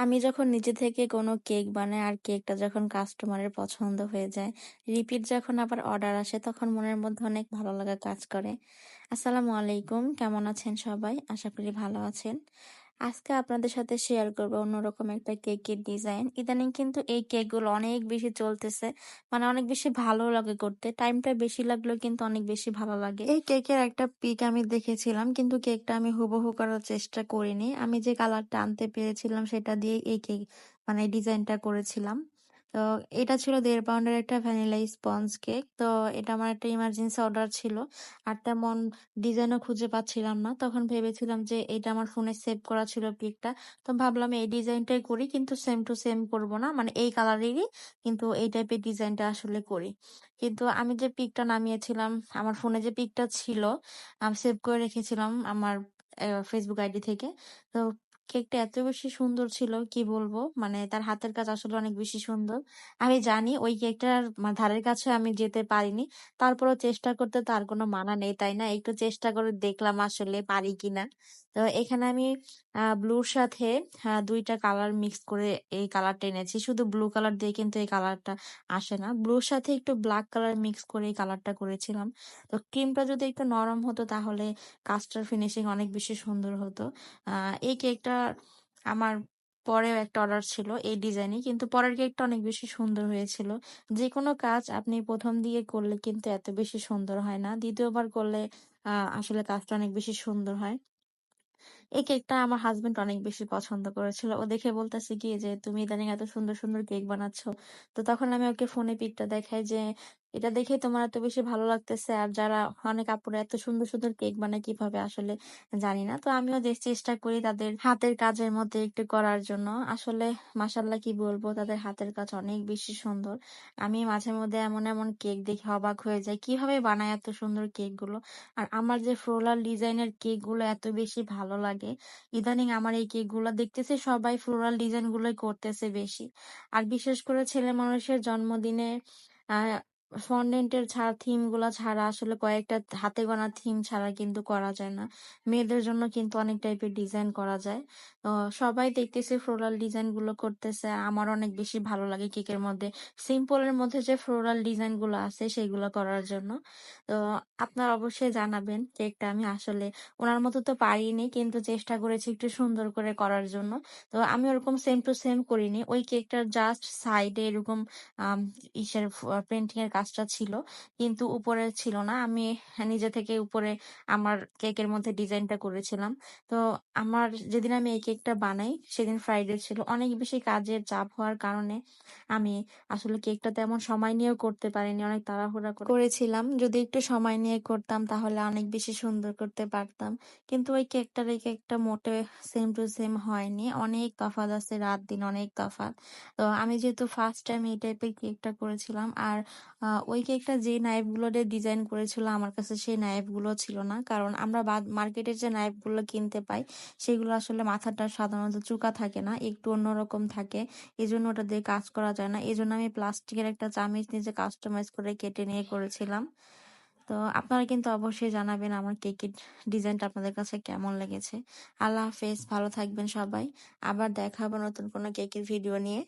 আমি যখন নিজে থেকে কোনো কেক বানাই আর কেকটা যখন কাস্টমারের পছন্দ হয়ে যায়, রিপিট যখন আবার অর্ডার আসে তখন মনের মধ্যে অনেক ভালো লাগা কাজ করে। আসসালামু আলাইকুম, কেমন আছেন সবাই? আশা করি ভালো আছেন। আজকে আপনাদের সাথে শেয়ার করব অন্যরকম একটা কেকের ডিজাইন। ইদানিং কিন্তু এই কেকগুলো অনেক বেশি চলতেছে। মানে অনেক বেশি ভালো লাগে করতে। টাইমটা বেশি লাগলেও কিন্তু অনেক বেশি ভালো লাগে। এই কেকের একটা পিক আমি দেখেছিলাম কিন্তু কেকটা আমি হুবহু করার চেষ্টা করিনি। আমি যে কালারটা আনতে পেরেছিলাম সেটা দিয়ে এই কেক মানে ডিজাইনটা করেছিলাম। তো এটা ছিল ১.৫ পাউন্ডের একটা ভ্যানিলা স্পঞ্জ কেক। তো এটা আমার একটা ইমার্জেন্সি অর্ডার ছিল। আর তেমন ডিজাইনও খুঁজে পাচ্ছিলাম না। তখন ভেবেছিলাম যে এটা আমার ফোনে সেভ করা ছিল পিকটা। তো ভাবলাম এই ডিজাইনটাই করি কিন্তু সেম টু সেম করব না। মানে এই কালারেরই কিন্তু এই টাইপের ডিজাইনটা আসলে করি। কিন্তু আমি যে পিকটা নামিয়েছিলাম, আমার ফোনে যে পিকটা ছিল, আমি সেভ করে রেখেছিলাম আমার ফেসবুক আইডি থেকে। তো কেকটা এত বেশি সুন্দর ছিল কি বলবো, মানে তার হাতের কাজ আসলে অনেক বেশি সুন্দর। আমি জানি ওই কেকটার ধারের কাছে আমি যেতে পারিনি, তারপরেও চেষ্টা করতে তো আর কোনো মানা নেই, তাই না? একটু চেষ্টা করে দেখলাম আসলে পারি কিনা। তো এখানে আমি ব্লুর সাথে ২টা কালার মিক্স করে এই কালারটা এনেছি। শুধু ব্লু কালার দিয়ে কিন্তু এই কালারটা আসে না। ব্লুর সাথে একটু ব্ল্যাক কালার মিক্স করে এই কালারটা করেছিলাম। তো ক্রিমটা যদি একটু নরম হতো তাহলে কাজটার ফিনিশিং অনেক বেশি সুন্দর হতো। এই কেকটা আমার পরেও একটা অর্ডার ছিল এই ডিজাইনে, কিন্তু পরের কেকটা অনেক বেশি সুন্দর হয়েছিল। যেকোনো কাজ আপনি ১ম দিয়ে করলে কিন্তু এত বেশি সুন্দর হয় না। ২য় বার করলে আসলে কাজটা অনেক বেশি সুন্দর হয়। এই কেকটা আমার হাসব্যান্ড অনেক বেশি পছন্দ করেছিল। ও দেখে বলতেছে কি যে, "তুমি ইদানিং এত সুন্দর, সুন্দর কেক বানাচ্ছ।" তো তখন আমি ওকে ফোনে পিকটা দেখাই যে, "এটা দেখেই তোমার এত বেশি ভালো লাগতেছে। আর যারা অনেক আপুরা এত সুন্দর, সুন্দর কেক বানায় কিভাবে আসলে জানি না।" তো আমিও যে চেষ্টা করি তাদের হাতের কাজের মধ্যে একটু করার জন্য। আসলে মাশাআল্লাহ কি বলবো, তাদের হাতের কাজ অনেক বেশি সুন্দর। আমি মাঝে মধ্যে এমন, এমন কেক দেখে অবাক হয়ে যাই। কিভাবে বানায় এত সুন্দর কেকগুলো? আর আমার যে ফ্লোরাল ডিজাইনের কেকগুলো এত বেশি ভালো লাগে। ইদানিং আমার এই কেকগুলা দেখতেছি সবাই ফ্লোরাল ডিজাইন গুলোই করতেছে বেশি। আর বিশেষ করে ছেলে মানুষের জন্মদিনে আহ ফন্ডেন্ট এর থিম গুলা ছাড়া আসলে কয়েকটা হাতে গোনা থিম ছাড়া কিন্তু করা যায় না। মেয়েদের জন্য কিন্তু অনেক টাইপের ডিজাইন করা যায়। তো সবাই দেখতেছি ফ্লোরাল ডিজাইন গুলো করতেছে। আমার অনেক বেশি ভালো লাগে কেকের মধ্যে সিম্পল এর মধ্যে যে ফ্লোরাল ডিজাইন গুলো আছে সেগুলো করার জন্য। তো আপনারা অবশ্যই জানাবেন কেকটা আমি আসলে উনার মতো তো পারিনি, কিন্তু চেষ্টা করেছি একটু সুন্দর করে করার জন্য। তো আমি ওরকম সেম টু সেম করিনি। ওই কেকটার জাস্ট সাইডে এরকম আম ইসের পেইন্টিং এর কাজটা ছিল। কিন্তু উপরে ছিল না। আমি নিজে থেকে উপরে আমার কেকের মধ্যে ডিজাইনটা করেছিলাম। তো আমার যেদিন আমি এই কেকটা বানাই সেদিন ফ্রাইডে ছিল। অনেক বেশি কাজের চাপ হওয়ার কারণে আমি আসলে কেকটা তেমন সময় নিয়েও করতে পারিনি। অনেক তাড়াহুড়া করে করেছিলাম। যদি একটু সময় নিয়ে করতাম তাহলে অনেক বেশি সুন্দর করতে পারতাম। কিন্তু ওই কেকটার এই কেকটা মোটে সেম টু সেম হয়নি। অনেক তফাৎ আছে, রাত-দিন অনেক তফাৎ। তো আমি যেহেতু ফার্স্ট টাইম এই টাইপের কেকটা করেছিলাম আর ওই কেকটা যে নাইফ গুলো দিয়ে ডিজাইন করেছিল আমার কাছে সেই নাইফ গুলো ছিল না। কারণ আমরা মার্কেটে যে নাইফ গুলো কিনতে পাই সেগুলো আসলে মাথাটা সাধারণত চোকা থাকে না, একটু অন্যরকম থাকে। এজন্য ওটা দিয়ে কাজ করা যায় না। এজন্য আমি প্লাস্টিকের একটা চামিচ নিজে কাস্টমাইজ করে কেটে নিয়ে করেছিলাম। তো আপনারা কিন্তু অবশ্যই জানাবেন আমার কেকের ডিজাইনটা আপনাদের কাছে কেমন লেগেছে। আল্লাহ হাফেজ, ভালো থাকবেন সবাই। আবার দেখা হবে নতুন কোনো কেকের ভিডিও নিয়ে।